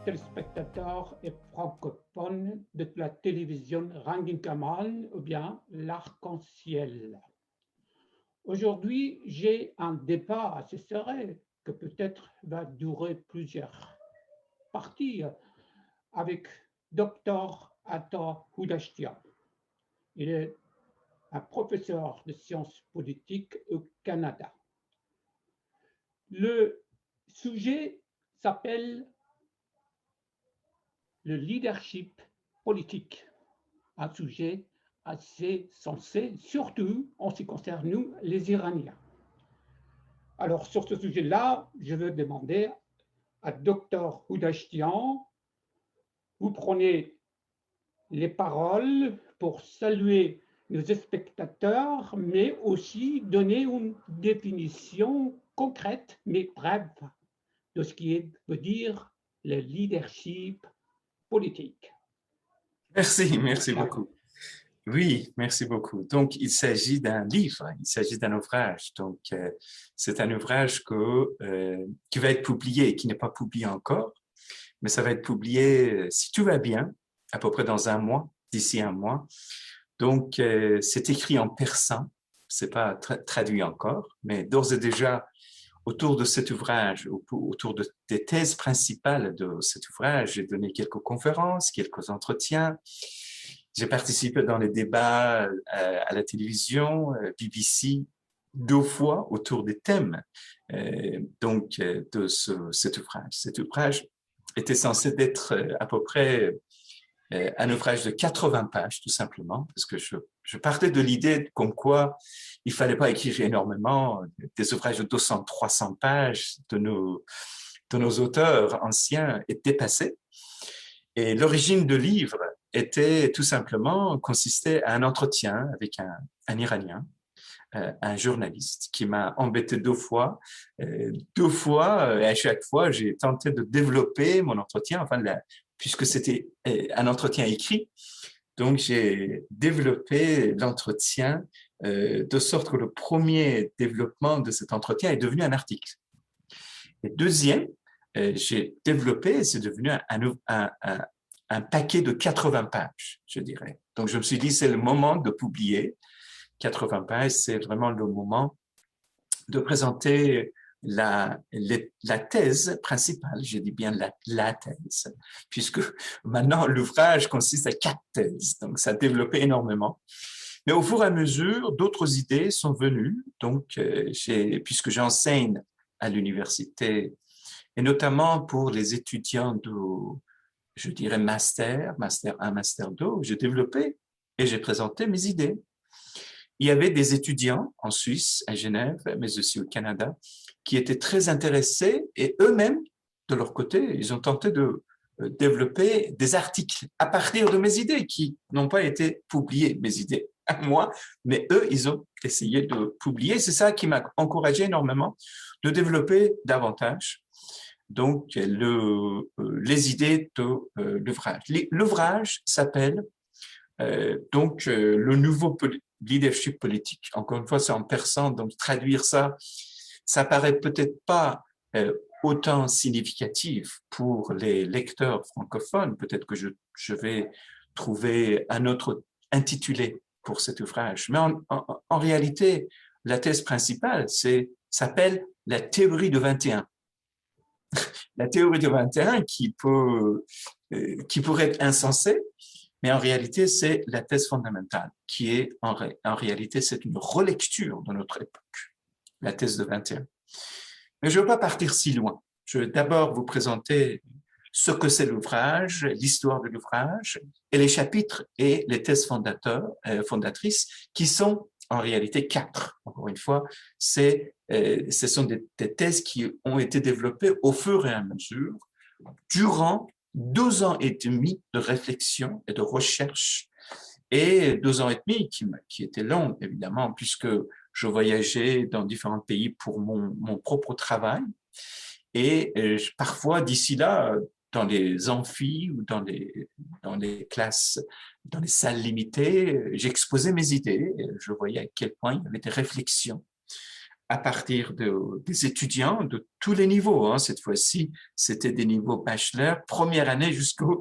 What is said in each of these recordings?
téléspectateurs et francophones de la télévision Rangin Kamal ou bien l'Arc-en-Ciel. Aujourd'hui, j'ai un débat assez serré que peut-être va durer plusieurs parties avec Dr Atta Houdashtian. Il est un professeur de sciences politiques au Canada. Le sujet s'appelle le leadership politique, un sujet assez sensé, surtout en ce qui concerne nous, les Iraniens. Alors, sur ce sujet-là, je veux demander à Dr Houdashtian, vous prenez les paroles pour saluer nos spectateurs, mais aussi donner une définition concrète, mais brève, de ce qui veut dire le leadership politique. Merci beaucoup. Oui, merci beaucoup. Donc, il s'agit d'un livre, il s'agit d'un ouvrage. Donc, c'est un ouvrage qui va être publié, qui n'est pas publié encore, mais ça va être publié, si tout va bien, à peu près dans un mois, d'ici un mois. Donc, c'est écrit en persan, c'est pas traduit encore, mais d'ores et déjà, autour de cet ouvrage, autour des thèses principales de cet ouvrage, j'ai donné quelques conférences, quelques entretiens. J'ai participé dans les débats à la télévision, BBC, 2 fois autour des thèmes de cet ouvrage. Cet ouvrage était censé être à peu près un ouvrage de 80 pages, tout simplement, parce que je partais de l'idée comme quoi il fallait pas écrire énormément, des ouvrages de 200, 300 pages de nos auteurs anciens est dépassé. Et l'origine du livre était tout simplement, consistait à un entretien avec un Iranien, un journaliste qui m'a embêté 2 fois. 2 fois, et à chaque fois, j'ai tenté de développer mon entretien, puisque c'était un entretien écrit. Donc, j'ai développé l'entretien de sorte que le premier développement de cet entretien est devenu un article. Et deuxième, j'ai développé, c'est devenu un paquet de 80 pages, je dirais. Donc, je me suis dit, c'est le moment de publier. 80 pages, c'est vraiment le moment de présenter la thèse principale, je dis bien la thèse, puisque maintenant l'ouvrage consiste à 4 thèses, donc ça a développé énormément. Mais au fur et à mesure, d'autres idées sont venues, donc puisque j'enseigne à l'université, et notamment pour les étudiants de, je dirais, master 1, master 2, j'ai développé et j'ai présenté mes idées. Il y avait des étudiants en Suisse, à Genève, mais aussi au Canada, qui étaient très intéressés et eux-mêmes, de leur côté, ils ont tenté de développer des articles à partir de mes idées qui n'ont pas été publiées, mes idées à moi, mais eux, ils ont essayé de publier. C'est ça qui m'a encouragé énormément de développer davantage. Donc, les idées de l'ouvrage. L'ouvrage s'appelle le nouveau leadership politique. Encore une fois, c'est en persan, donc traduire ça, ça paraît peut-être pas autant significatif pour les lecteurs francophones. Peut-être que je vais trouver un autre intitulé pour cet ouvrage. Mais en réalité, la thèse principale s'appelle la théorie de 21. La théorie de 21 qui pourrait être insensée, mais en réalité, c'est la thèse fondamentale, qui est, en réalité, c'est une relecture de notre époque, la thèse de 21. Mais je ne veux pas partir si loin. Je vais d'abord vous présenter ce que c'est l'ouvrage, l'histoire de l'ouvrage, et les chapitres et les thèses fondatrices, qui sont en réalité 4. Encore une fois, ce sont des thèses qui ont été développées au fur et à mesure, durant 2 ans et demi de réflexion et de recherche, et 2 ans et demi qui étaient longs, évidemment, puisque je voyageais dans différents pays pour mon propre travail. Et parfois, d'ici là, dans les amphis ou dans les classes, dans les salles limitées, j'exposais mes idées. Je voyais à quel point il y avait des réflexions à partir des étudiants de tous les niveaux. Hein. Cette fois-ci, c'était des niveaux bachelor, première année jusqu'au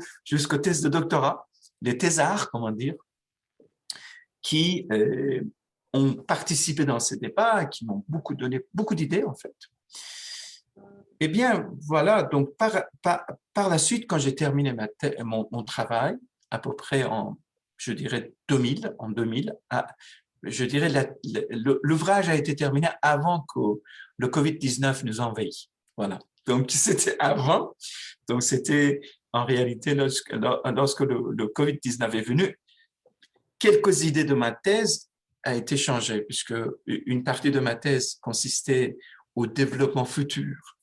thèse de doctorat, les thésards, comment dire, qui ont participé dans ces débats, qui m'ont donné beaucoup d'idées, en fait. Eh bien, voilà, donc par la suite, quand j'ai terminé mon travail, à peu près je dirais 2000, je dirais l'ouvrage a été terminé avant que le Covid-19 nous envahisse. Voilà. Donc, c'était avant. Donc, c'était en réalité lorsque le Covid-19 est venu, quelques idées de ma thèse a été changées, puisque une partie de ma thèse consistait au développement futur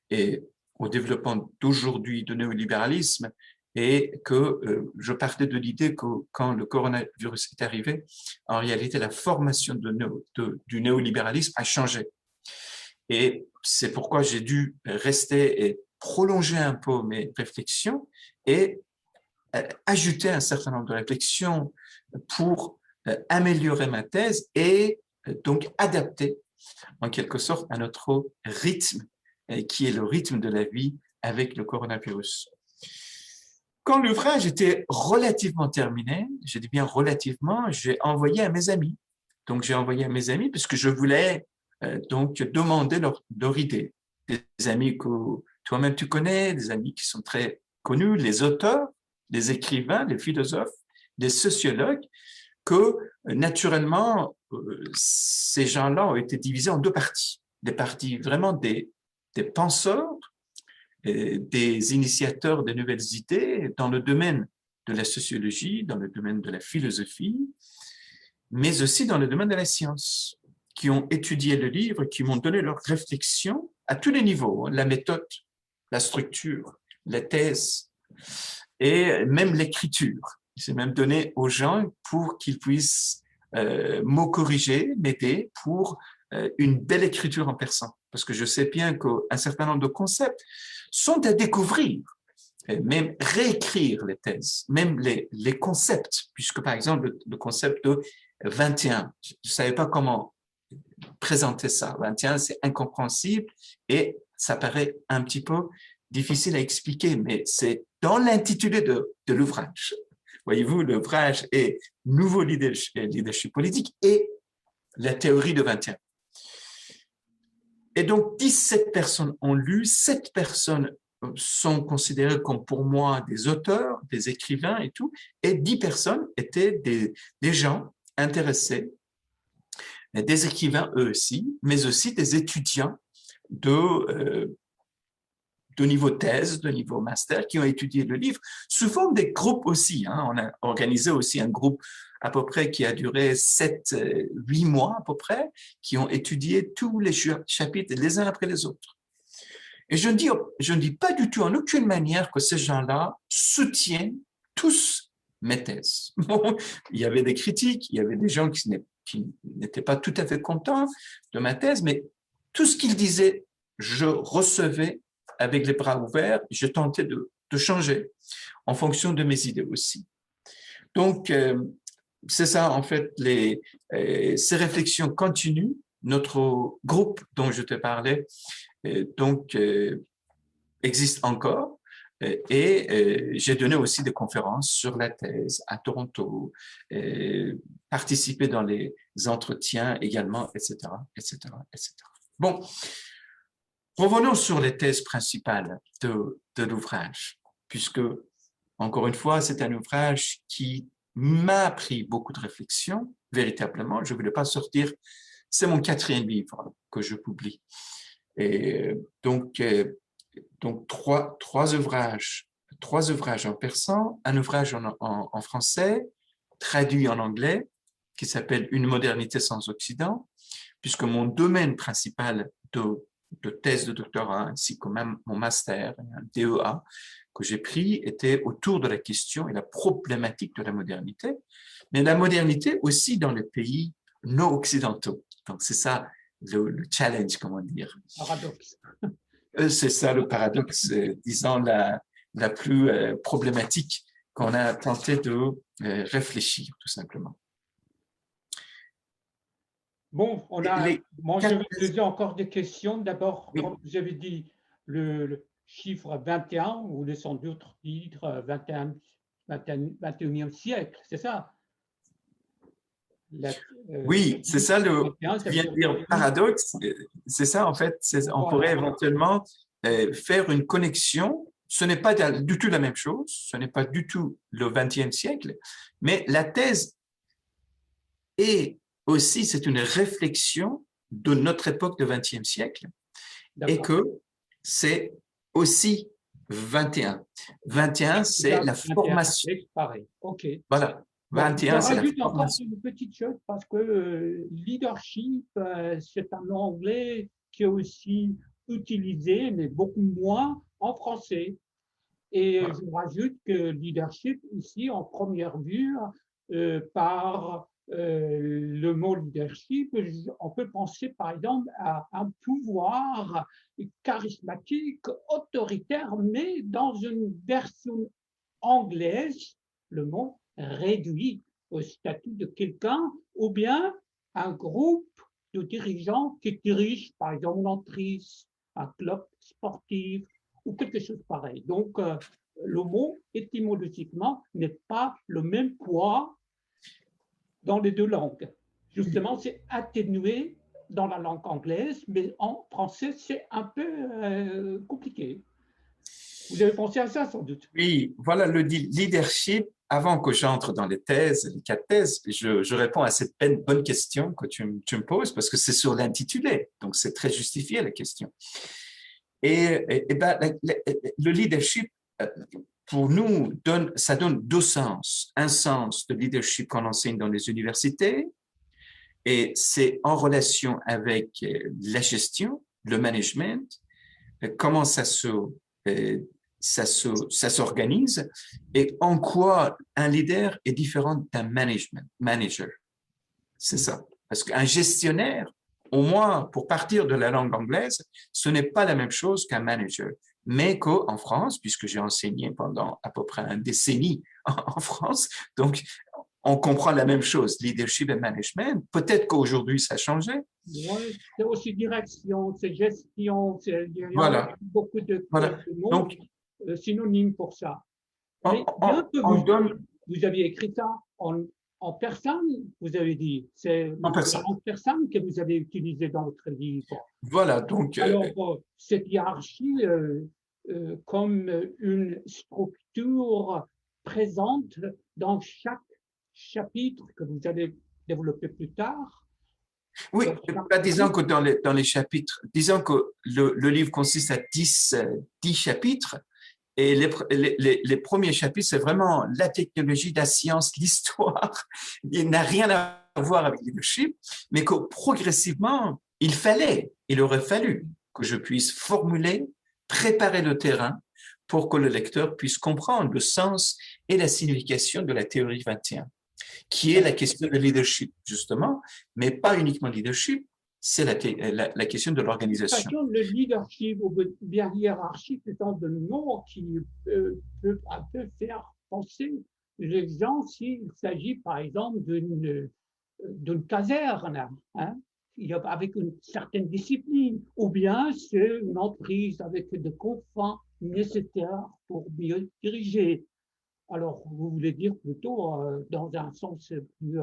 et au développement d'aujourd'hui du néolibéralisme, et que je partais de l'idée que quand le coronavirus est arrivé, en réalité, la formation du néolibéralisme a changé. Et c'est pourquoi j'ai dû rester et prolonger un peu mes réflexions et ajouter un certain nombre de réflexions pour améliorer ma thèse et donc adapter en quelque sorte à notre rythme, qui est le rythme de la vie avec le coronavirus. Quand l'ouvrage était relativement terminé, je dis bien relativement, j'ai envoyé à mes amis. Donc, j'ai envoyé à mes amis parce que je voulais donc demander leur idée. Des amis que toi-même tu connais, des amis qui sont très connus, les auteurs, les écrivains, les philosophes, les sociologues, que naturellement, ces gens-là ont été divisés en deux parties. Des parties vraiment des penseurs, des initiateurs de nouvelles idées dans le domaine de la sociologie, dans le domaine de la philosophie, mais aussi dans le domaine de la science, qui ont étudié le livre, qui m'ont donné leurs réflexions à tous les niveaux, la méthode, la structure, la thèse et même l'écriture. J'ai même donné aux gens pour qu'ils puissent me corriger, m'aider pour une belle écriture en persan. Parce que je sais bien qu'un certain nombre de concepts sont à découvrir, même réécrire les thèses, même les concepts, puisque par exemple le concept de 21, je ne savais pas comment présenter ça. 21, c'est incompréhensible et ça paraît un petit peu difficile à expliquer, mais c'est dans l'intitulé de l'ouvrage. Voyez-vous, l'ouvrage est Nouveau leadership politique et la théorie de 21. Et donc, 17 personnes ont lu, 7 personnes sont considérées comme pour moi des auteurs, des écrivains et tout, et 10 personnes étaient des gens intéressés, des écrivains eux aussi, mais aussi des étudiants de niveau thèse, de niveau master, qui ont étudié le livre, sous forme des groupes aussi. Hein. On a organisé aussi un groupe à peu près qui a duré 7-8 mois à peu près, qui ont étudié tous les chapitres les uns après les autres. Et je ne dis pas du tout en aucune manière que ces gens-là soutiennent tous mes thèses. Bon, il y avait des critiques, il y avait des gens qui n'étaient pas tout à fait contents de ma thèse, mais tout ce qu'ils disaient, je recevais avec les bras ouverts, je tentais de changer en fonction de mes idées aussi. Donc, c'est ça, en fait, ces réflexions continuent. Notre groupe dont je te parlais, existe encore. Et j'ai donné aussi des conférences sur la thèse à Toronto, participé dans les entretiens également, etc., etc., etc. Bon, revenons sur les thèses principales de l'ouvrage, puisque, encore une fois, c'est un ouvrage qui m'a appris beaucoup de réflexion, véritablement. Je ne voulais pas sortir, c'est mon 4e livre que je publie. Et donc trois ouvrages en persan, un ouvrage en français, traduit en anglais, qui s'appelle Une modernité sans Occident, puisque mon domaine principal de thèse de doctorat, ainsi que même mon master, un DEA, que j'ai pris, était autour de la question et la problématique de la modernité, mais la modernité aussi dans les pays non occidentaux. Donc, c'est ça le challenge, comment dire. Paradoxe. C'est ça le paradoxe, disons, la plus problématique qu'on a tenté de réfléchir, tout simplement. Bon, Les moi, je quatre vais poser encore des questions. D'abord, oui, comme vous avez dit, le chiffre 21, ou le sans doute dire 21, 21e siècle, c'est ça? La- oui, c'est ça le, 21, tu ça veut viens de dire dire 2000. paradoxe. C'est ça, en fait, on pourrait Voilà. éventuellement faire une connexion. Ce n'est pas du tout la même chose, ce n'est pas du tout le XXe siècle, mais la thèse est aussi, c'est une réflexion de notre époque de XXe siècle et D'accord. que c'est aussi 21. 21, c'est Déjà, la 21 formation. siècle, pareil. OK. Voilà. Bon, je 21, c'est la rajoute encore formation. une petite chose parce que leadership, c'est un mot anglais qui est aussi utilisé, mais beaucoup moins en français. Et Voilà. je rajoute que leadership, ici, en première vue, par le mot leadership, on peut penser par exemple à un pouvoir charismatique, autoritaire, mais dans une version anglaise, le mot réduit au statut de quelqu'un, ou bien un groupe de dirigeants qui dirigent, par exemple, une entreprise, un club sportif, ou quelque chose pareil. Donc, le mot, étymologiquement, n'est pas le même poids dans les deux langues. Justement, c'est atténué dans la langue anglaise, mais en français, c'est un peu compliqué. Vous avez pensé à ça, sans doute. Oui, voilà le leadership. Avant que j'entre dans les thèses, les quatre thèses, je réponds à cette bonne question que tu me poses parce que c'est sur l'intitulé. Donc, c'est très justifié la question. Et ben, le leadership, pour nous, ça donne deux sens. Un sens de leadership qu'on enseigne dans les universités, et c'est en relation avec la gestion, le management, comment ça s'organise et en quoi un leader est différent d'un manager. C'est ça. Parce qu'un gestionnaire, au moins pour partir de la langue anglaise, ce n'est pas la même chose qu'un manager. Mais qu'en France, puisque j'ai enseigné pendant à peu près une décennie en France, donc on comprend la même chose, leadership et management. Peut-être qu'aujourd'hui, ça a changé. Ouais, c'est aussi direction, c'est gestion, il y a Voilà, beaucoup voilà. de mots Donc, synonymes pour ça. on, Mais bien que on donne vous aviez écrit ça en persane, vous avez dit, c'est en la personne. langue persane que vous avez utilisée dans votre livre. Voilà, donc, Alors, cette hiérarchie, comme une structure présente dans chaque chapitre que vous allez développer plus tard, oui, dans chaque disons chapitre, que dans les chapitres, disons que le livre consiste à 10 chapitres, et les premiers chapitres, c'est vraiment la technologie, la science, l'histoire. Il n'a rien à voir avec le leadership, mais que progressivement, il aurait fallu que je puisse formuler, préparer le terrain pour que le lecteur puisse comprendre le sens et la signification de la théorie 21, qui est la question de leadership, justement, mais pas uniquement leadership, c'est la question de de toute l'organisation. façon, le leadership ou bien hiérarchie, c'est un de mots qui peut un peu faire penser les gens s'il s'agit, par exemple, d'une caserne, hein, avec une certaine discipline, ou bien c'est une entreprise avec des confins nécessaires pour mieux diriger. Alors, vous voulez dire plutôt dans un sens plus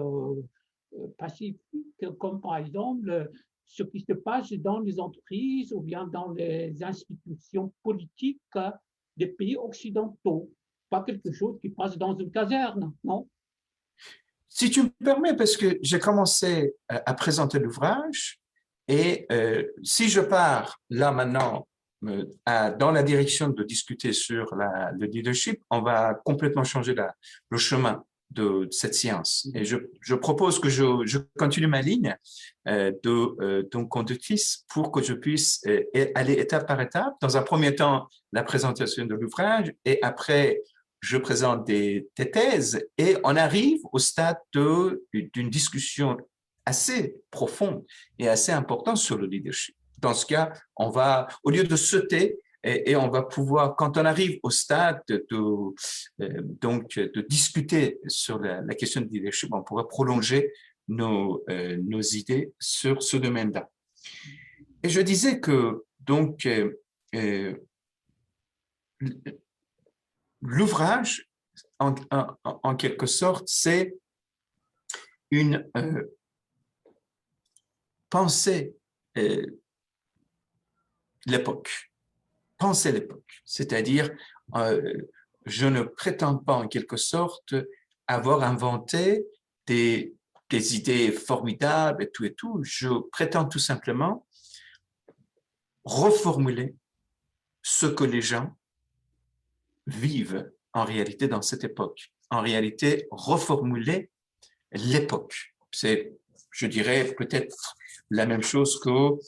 pacifique, comme par exemple ce qui se passe dans les entreprises ou bien dans les institutions politiques des pays occidentaux. Pas quelque chose qui passe dans une caserne, non? Si tu me permets, parce que j'ai commencé à présenter l'ouvrage, et si je pars là maintenant dans la direction de discuter sur le leadership, on va complètement changer le chemin de cette science. Et je propose que je continue ma ligne de conductrice pour que je puisse aller étape par étape. Dans un premier temps, la présentation de l'ouvrage, et après, je présente des thèses, et on arrive au stade d'une discussion assez profonde et assez importante sur le leadership. Dans ce cas, on va, au lieu de sauter, et on va pouvoir, quand on arrive au stade donc, de discuter sur la question du leadership, on pourra prolonger nos idées sur ce domaine-là. Et je disais que, donc, l'ouvrage, en quelque sorte, c'est une pensée l'époque. Penser l'époque. C'est-à-dire, je ne prétends pas, en quelque sorte, avoir inventé des idées formidables et tout et tout. Je prétends tout simplement reformuler ce que les gens vivent en réalité dans cette époque. En réalité, reformuler l'époque. C'est, je dirais, peut-être la même chose que,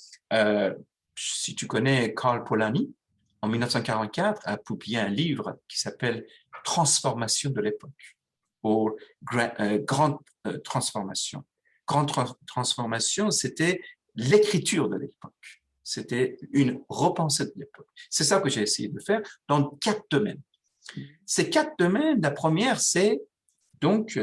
si tu connais Karl Polanyi, en 1944, a publié un livre qui s'appelle Transformation de l'époque, ou Grande Transformation. Grande Transformation, c'était l'écriture de l'époque. C'était une repensée de l'époque. C'est ça que j'ai essayé de faire dans 4 domaines. Ces 4 domaines, la première, c'est donc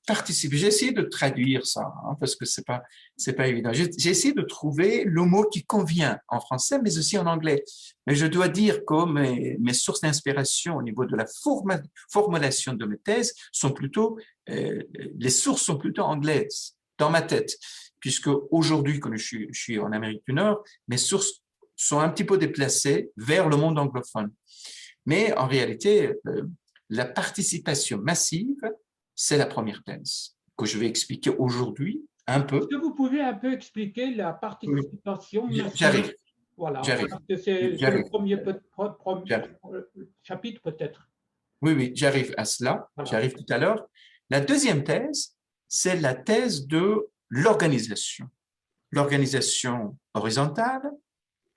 participer. J'ai essayé de traduire ça, parce que c'est pas évident. J'ai essayé de trouver le mot qui convient en français, mais aussi en anglais. Mais je dois dire que mes sources d'inspiration au niveau de la formulation de mes thèses sont plutôt, les sources sont plutôt anglaises dans ma tête, puisque aujourd'hui, quand je suis en Amérique du Nord, mes sources sont un petit peu déplacées vers le monde anglophone. Mais en réalité, la participation massive, c'est la première thèse que je vais expliquer aujourd'hui un peu. Est-ce que vous pouvez un peu expliquer la participation massive? J'arrive. Voilà, J'arrive. parce que c'est le premier chapitre peut-être. Oui, j'arrive à cela. Voilà. J'arrive tout à l'heure. La deuxième thèse, c'est la thèse de l'organisation. L'organisation horizontale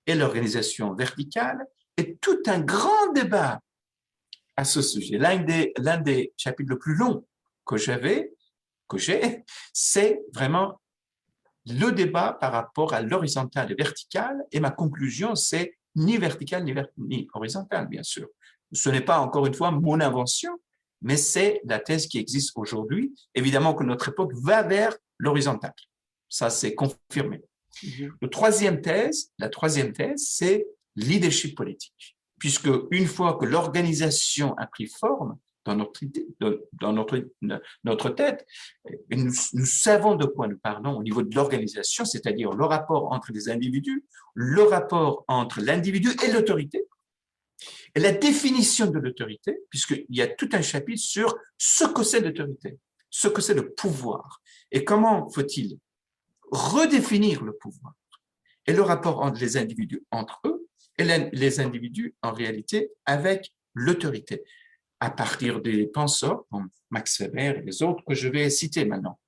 et l'organisation verticale, et tout un grand débat à ce sujet. L'un des chapitres le plus longs que j'ai, c'est vraiment le débat par rapport à l'horizontal et vertical, et ma conclusion, c'est ni vertical ni horizontal, bien sûr. Ce n'est pas, encore une fois, mon invention, mais c'est la thèse qui existe aujourd'hui. Évidemment que notre époque va vers l'horizontal. Ça, c'est confirmé. La troisième thèse, c'est leadership politique. Puisque une fois que l'organisation a pris forme dans notre tête, nous savons de quoi nous parlons au niveau de l'organisation, c'est-à-dire le rapport entre les individus, le rapport entre l'individu et l'autorité, et la définition de l'autorité, puisqu'il y a tout un chapitre sur ce que c'est l'autorité, ce que c'est le pouvoir, et comment faut-il redéfinir le pouvoir, et le rapport entre les individus entre eux, et les individus en réalité avec l'autorité, à partir des penseurs comme Max Weber et les autres que je vais citer maintenant.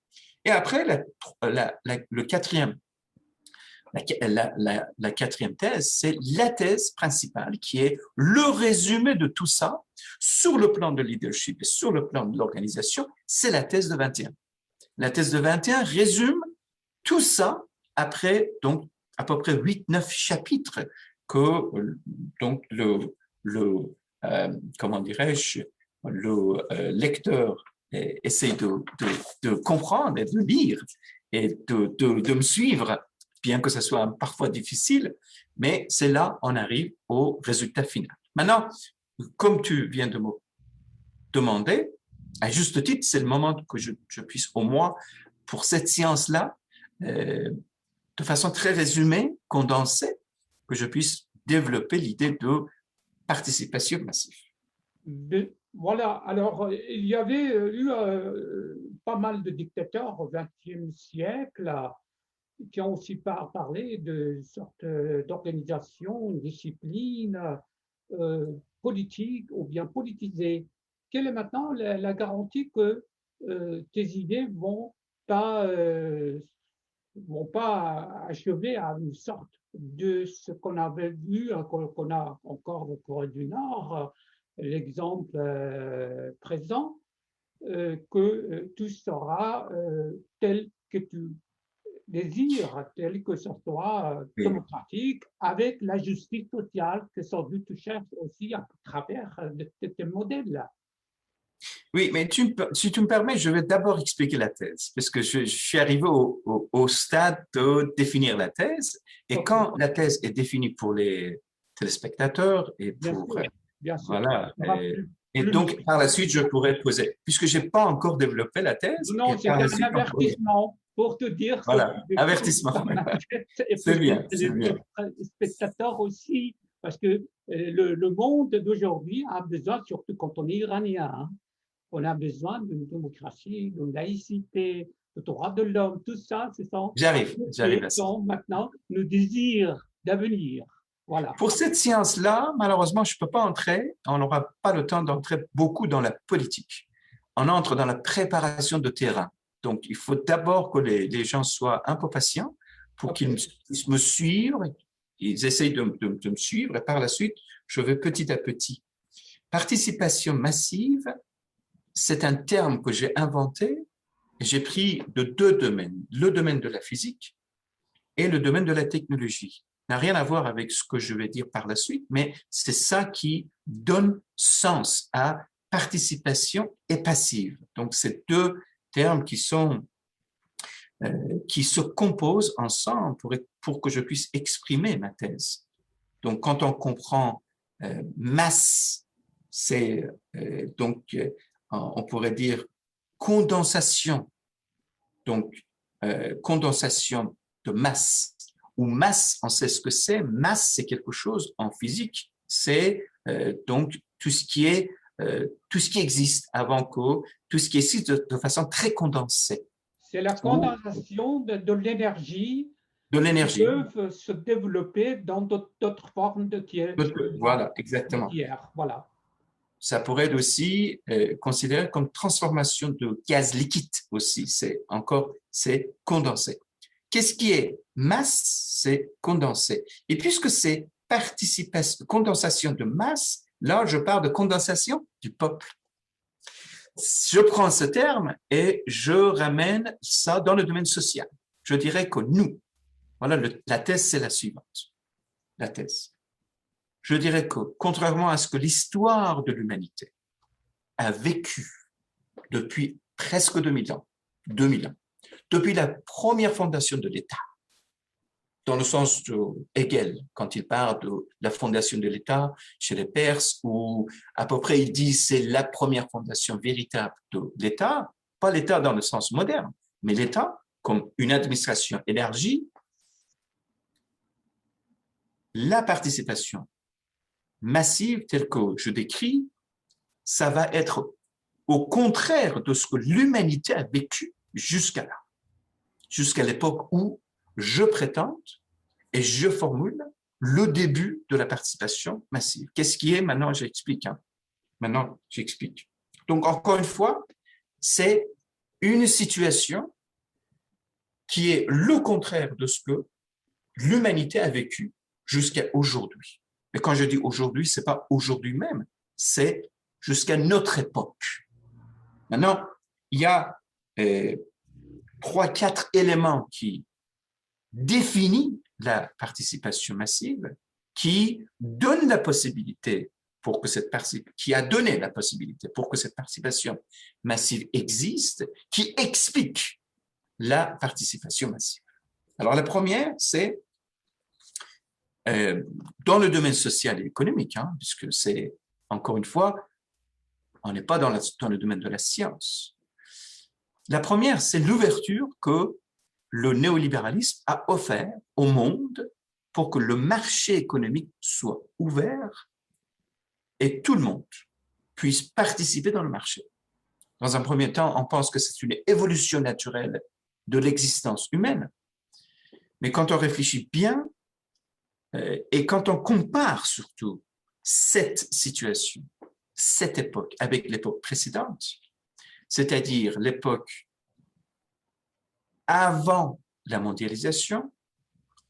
Et après, la quatrième thèse, c'est la thèse principale qui est le résumé de tout ça sur le plan de leadership et sur le plan de l'organisation, c'est la thèse de 21. La thèse de 21 résume tout ça après donc à peu près 8-9 chapitres que donc comment dirais-je, le lecteur essaie de comprendre et de lire et de me suivre, bien que ce soit parfois difficile, mais c'est là on arrive au résultat final. Maintenant, comme tu viens de me demander, à juste titre, c'est le moment que je puisse au moins, pour cette science-là, de façon très résumée, condensée, que je puisse développer l'idée de participation massive. Voilà, alors il y avait eu pas mal de dictateurs au XXe siècle qui ont aussi parlé de sorte d'organisation, discipline politique ou bien politisée. Quelle est maintenant la garantie que tes idées vont pas achever à une sorte de ce qu'on avait vu, qu'on a encore au Corée du Nord, l'exemple présent, que tout sera tel que tu désires, tel que ce soit démocratique, avec la justice sociale que sans doute tu cherches aussi à travers de tes modèles-là. Oui, mais si tu me permets, je vais d'abord expliquer la thèse, parce que je suis arrivé au stade de définir la thèse, et Ok, quand la thèse est définie pour les téléspectateurs et bien pour, sûr, bien sûr. voilà, Ça sera et plus donc par la suite, je ludique. pourrais poser, puisque j'ai pas encore développé la Non, thèse, et non, par c'était la un suite, on pourrait. avertissement pour te dire ce Voilà, que des choses avertissement, dans ma tête et c'est peut-être bien, c'est les bien. spectateurs aussi, parce que le monde d'aujourd'hui a besoin, surtout quand on est iranien, hein, on a besoin d'une démocratie, d'une laïcité, de droits de l'homme, tout ça, ce sont J'arrive et à ça. sont maintenant nos désirs d'avenir. Voilà. Pour cette science-là, malheureusement, je ne peux pas entrer, on n'aura pas le temps d'entrer beaucoup dans la politique. On entre dans la préparation de terrain. Donc, il faut d'abord que les gens soient un peu patients pour OK. qu'ils puissent me suivre, ils essayent de me suivre, et par la suite, je vais petit à petit. Participation massive, c'est un terme que j'ai inventé et j'ai pris de deux domaines, le domaine de la physique et le domaine de la technologie. N'a rien à voir avec ce que je vais dire par la suite, mais c'est ça qui donne sens à participation et passive. Donc, c'est deux termes qui se composent ensemble pour que je puisse exprimer ma thèse. Donc, quand on comprend masse, c'est on pourrait dire condensation. Donc, condensation de masse. Ou masse, on sait ce que c'est. Masse, c'est quelque chose en physique. C'est donc tout ce qui existe avant que tout ce qui existe de façon très condensée. C'est la Ou condensation de l'énergie de qui l'énergie. peuvent se développer dans d'autres formes Voilà, exactement. matière. Voilà. Ça pourrait être aussi considéré comme transformation de gaz liquide aussi. C'est condensé. Qu'est-ce qui est masse? C'est condensé. Et puisque c'est condensation de masse, là, je parle de condensation du peuple. Je prends ce terme et je ramène ça dans le domaine social. Je dirais que nous, voilà, la thèse, c'est la suivante. La thèse. Je dirais que, contrairement à ce que l'histoire de l'humanité a vécu depuis presque 2000 ans, 2000 ans, depuis la première fondation de l'État, dans le sens de Hegel, quand il parle de la fondation de l'État chez les Perses, où à peu près il dit c'est la première fondation véritable de l'État, pas l'État dans le sens moderne, mais l'État comme une administration élargie, la participation massive telle que je décris, ça va être au contraire de ce que l'humanité a vécu jusqu'à là, jusqu'à l'époque où je prétends et je formule le début de la participation massive. Qu'est-ce qui est? Maintenant, j'explique. Maintenant, j'explique. Donc, encore une fois, c'est une situation qui est le contraire de ce que l'humanité a vécu jusqu'à aujourd'hui. Mais quand je dis aujourd'hui, c'est pas aujourd'hui même, c'est jusqu'à notre époque. Maintenant, il y a 3-4 éléments qui définissent la participation massive, qui donne la possibilité pour que qui a donné la possibilité pour que cette participation massive existe, qui explique la participation massive. Alors la première, c'est dans le domaine social et économique, puisque c'est, encore une fois, on n'est pas dans le domaine de la science. La première, c'est l'ouverture que le néolibéralisme a offert au monde pour que le marché économique soit ouvert et tout le monde puisse participer dans le marché. Dans un premier temps, on pense que c'est une évolution naturelle de l'existence humaine, mais quand on réfléchit bien et quand on compare surtout cette situation, cette époque avec l'époque précédente, c'est-à-dire l'époque avant la mondialisation,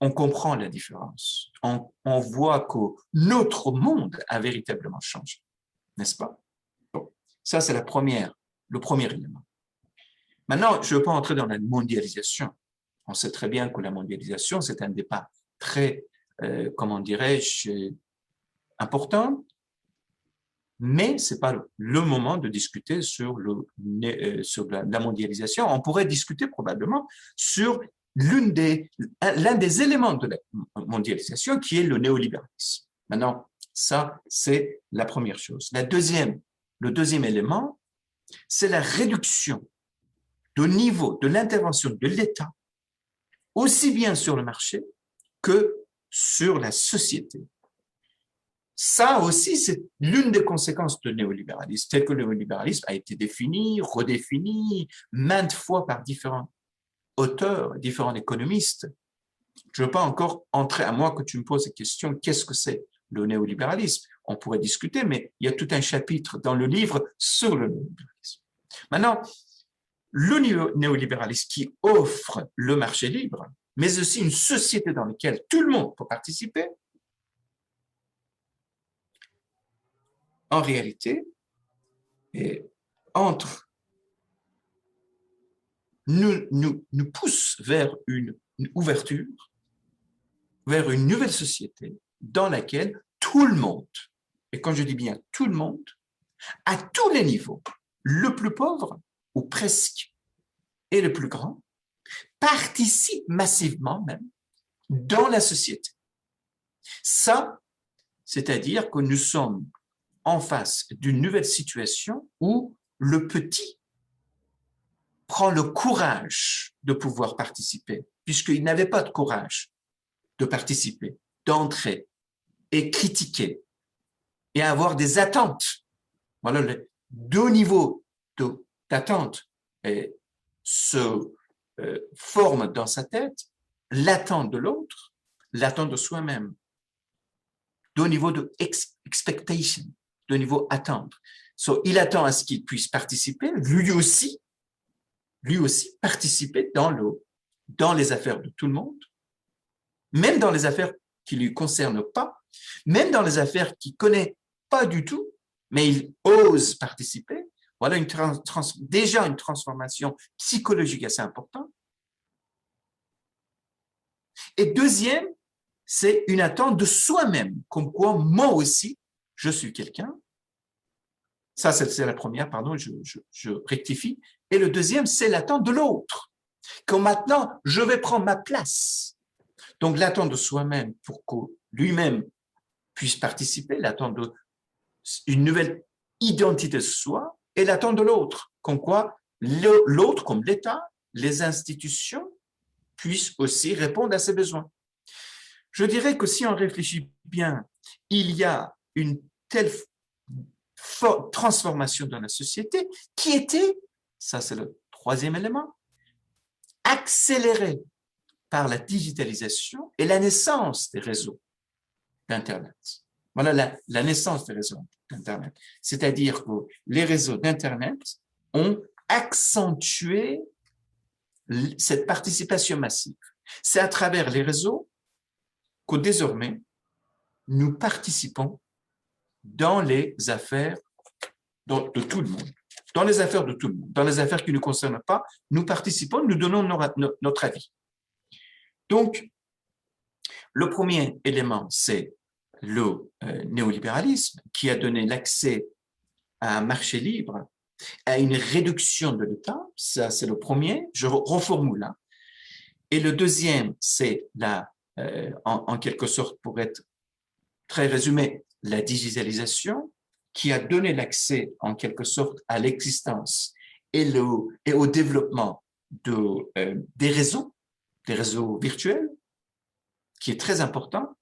on comprend la différence. On voit que notre monde a véritablement changé, n'est-ce pas? Bon, ça, c'est le premier élément. Maintenant, je ne veux pas entrer dans la mondialisation. On sait très bien que la mondialisation, c'est un débat très, comment dirais-je, important. mais ce n'est pas le moment de discuter sur la mondialisation. On pourrait discuter probablement sur l'un des éléments de la mondialisation qui est le néolibéralisme. Maintenant, ça, c'est la première chose. Le deuxième élément, c'est la réduction du niveau de l'intervention de l'État, aussi bien sur le marché que sur la société. Ça aussi, c'est l'une des conséquences du néolibéralisme, tel que le néolibéralisme a été défini, redéfini maintes fois par différents auteurs, différents économistes. Je ne veux pas encore entrer, à moi que tu me poses la question, qu'est-ce que c'est le néolibéralisme? On pourrait discuter, mais il y a tout un chapitre dans le livre sur le néolibéralisme. Maintenant, le néolibéralisme qui offre le marché libre, mais aussi une société dans laquelle tout le monde peut participer, en réalité, nous pousse vers une ouverture, vers une nouvelle société dans laquelle tout le monde, et quand je dis bien tout le monde, à tous les niveaux, le plus pauvre ou presque et le plus grand, participe massivement même dans la société. Ça, c'est-à-dire que nous sommes en face d'une nouvelle situation où le petit prend le courage de pouvoir participer, puisqu'il n'avait pas de courage de participer, d'entrer et critiquer et avoir des attentes. Voilà, les deux niveaux d'attente se forment dans sa tête, l'attente de l'autre, l'attente de soi-même, deux niveaux de expectation, deux niveaux attendre. Il attend à ce qu'il puisse participer, lui aussi participer dans les affaires de tout le monde, même dans les affaires qui ne lui concernent pas, même dans les affaires qu'il ne connaît pas du tout, mais il ose participer. Voilà déjà une transformation psychologique assez importante. Et deuxième, c'est une attente de soi-même, comme quoi moi aussi, je suis quelqu'un. Ça, c'est la première, pardon, je rectifie. Et le deuxième, c'est l'attente de l'autre. Quand maintenant, je vais prendre ma place. Donc, l'attente de soi-même pour que lui-même puisse participer, l'attente d'une nouvelle identité de soi et l'attente de l'autre. Comme quoi, l'autre, comme l'État, les institutions, puissent aussi répondre à ses besoins. Je dirais que si on réfléchit bien, il y a une telle transformation dans la société qui était, ça c'est le troisième élément, accélérée par la digitalisation et la naissance des réseaux d'Internet. Voilà la naissance des réseaux d'Internet. C'est-à-dire que les réseaux d'Internet ont accentué cette participation massive. C'est à travers les réseaux que désormais, nous participons dans les affaires de tout le monde. Dans les affaires de tout le monde. Dans les affaires qui ne nous concernent pas, nous participons, nous donnons notre avis. Donc, le premier élément, c'est le néolibéralisme qui a donné l'accès à un marché libre, à une réduction de l'État. Ça, c'est le premier. Je reformule là. Et le deuxième, c'est en quelque sorte, pour être très résumé, la digitalisation qui a donné l'accès en quelque sorte à l'existence et au développement des réseaux virtuels, qui est très important.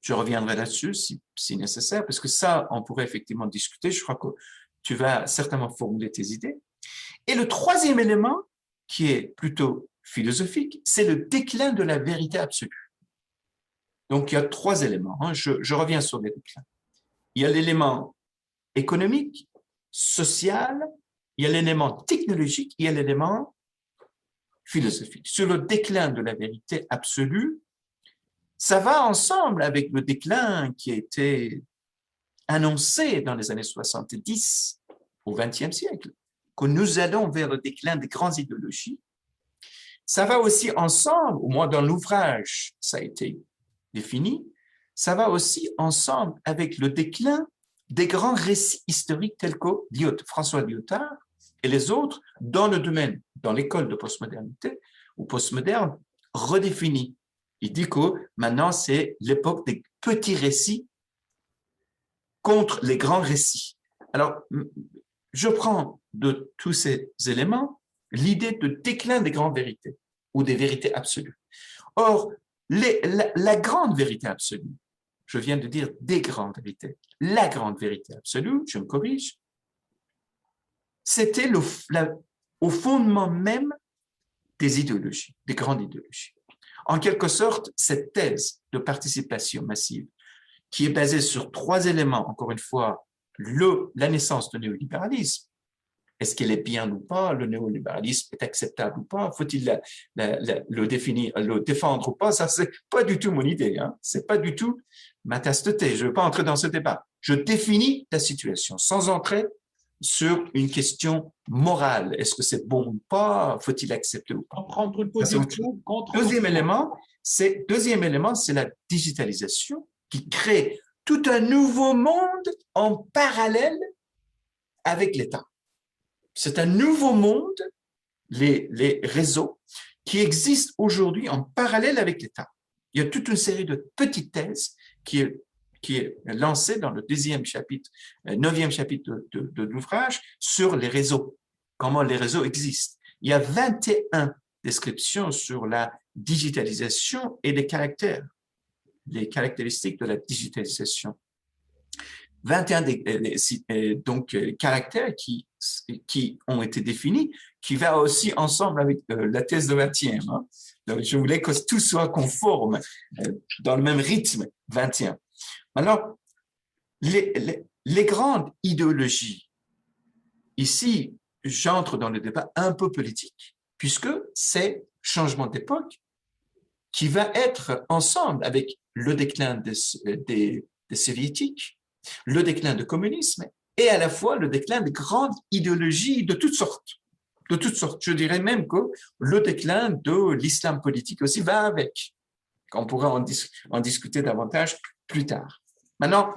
Je reviendrai là-dessus si nécessaire, parce que ça, on pourrait effectivement discuter. Je crois que tu vas certainement formuler tes idées. Et le troisième élément, qui est plutôt philosophique, c'est le déclin de la vérité absolue. Donc, il y a trois éléments. Je reviens sur les déclins. Il y a l'élément économique, social, il y a l'élément technologique, il y a l'élément philosophique. Sur le déclin de la vérité absolue, ça va ensemble avec le déclin qui a été annoncé dans les années 70 au XXe siècle, que nous allons vers le déclin des grandes idéologies. Ça va aussi ensemble, au moins dans l'ouvrage, ça a été défini, ça va aussi ensemble avec le déclin des grands récits historiques tels que François Lyotard et les autres dans le domaine, dans l'école de postmodernité ou postmoderne, redéfinit. Il dit que maintenant, c'est l'époque des petits récits contre les grands récits. Alors, je prends de tous ces éléments l'idée de déclin des grandes vérités ou des vérités absolues. Or, la grande vérité absolue, je viens de dire des grandes vérités, la grande vérité absolue, je me corrige, c'était au fondement même des idéologies, des grandes idéologies. En quelque sorte, cette thèse de participation massive, qui est basée sur 3 éléments, encore une fois, la naissance du néolibéralisme. Est-ce qu'elle est bien ou pas? Le néolibéralisme est acceptable ou pas? Faut-il le défendre ou pas? Ça, c'est pas du tout mon idée. Hein? C'est pas du tout ma tasse de thé. Je veux pas entrer dans ce débat. Je définis la situation sans entrer sur une question morale. Est-ce que c'est bon ou pas? Faut-il accepter ou pas? Prendre une position contre. Deuxième élément, c'est la digitalisation qui crée tout un nouveau monde en parallèle avec l'État. C'est un nouveau monde, les réseaux, qui existent aujourd'hui en parallèle avec l'État. Il y a toute une série de petites thèses qui est lancée dans le 9e chapitre de l'ouvrage sur les réseaux, comment les réseaux existent. Il y a 21 descriptions sur la digitalisation et les caractéristiques de la digitalisation. 21 caractères qui ont été définis, qui va aussi ensemble avec la thèse de 20e. Hein. Donc, je voulais que tout soit conforme dans le même rythme, 21. Alors, les grandes idéologies, ici, j'entre dans le débat un peu politique, puisque c'est changement d'époque qui va être ensemble avec le déclin des soviétiques, le déclin du communisme et à la fois le déclin de grandes idéologies de toutes sortes. De toutes sortes. Je dirais même que le déclin de l'islam politique aussi va avec. On pourra en discuter davantage plus tard. Maintenant,